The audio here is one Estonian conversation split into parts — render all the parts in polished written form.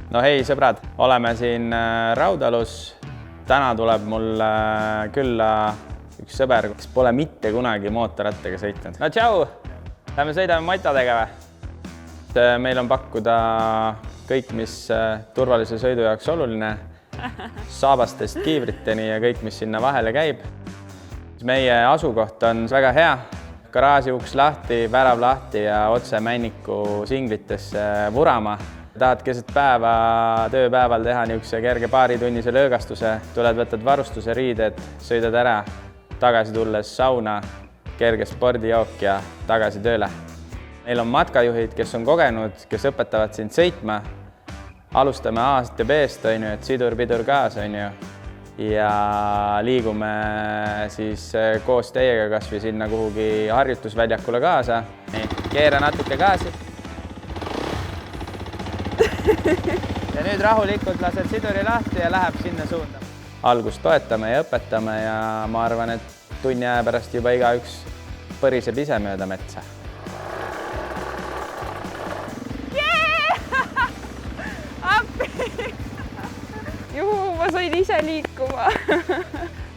No hei sõbrad, oleme siin Raudalus. Täna tuleb mul külla üks sõber, kes pole mitte kunagi mootorrattaga sõitnud. No tšau! Lähme sõidame motodega või? Meil on pakkuda kõik, mis turvalise sõidu jaoks oluline. Saabastest kiivriteni ja kõik, mis sinna vahele käib. Meie asukoht on väga hea. Garaaži uks lahti, värav lahti ja otse Männiku singlitesse vurama. Tahad keset päeva, tööpäeval teha niisuguse kerge paaritunnise löögastuse, tuled, võtad varustuse, riided, sõidad ära, tagasi tulles sauna, kerge spordijook ja tagasi tööle. Meil on matkajuhid, kes on kogenud, kes õpetavad sind sõitma. Alustame A-st ja B-st, et sidur-pidur kaas, ja liigume siis koos teiega kas või sinna kuhugi harjutusväljakule kaasa. Keera natuke gaasi. Ja nüüd rahulikult lased siduri lahti ja läheb sinna suunda. Algust toetame ja õpetame ja ma arvan, et tunni aja pärast juba igaüks põriseb ise mööda metsa. Juhu, ma sain ise liikuma.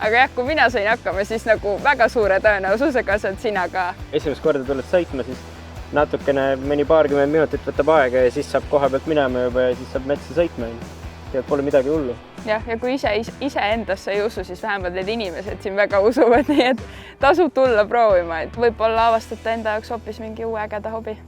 Aga jah, kui mina sain hakkama, siis nagu väga suure tõenäosusega saad sina ka. Esimest korda tuled sõitma, siis natukene mõni paarkümmend minutit võtab aega ja siis saab koha pealt minema juba ja siis saab metsa sõitma. Ja pole midagi hullu. Jah, ja kui ise endasse ei usu, siis vähemalt need inimesed siin väga usuvad, nii et tasub tulla proovima, et võib-olla avastate enda jaoks hoopis mingi uue ägeda hobi.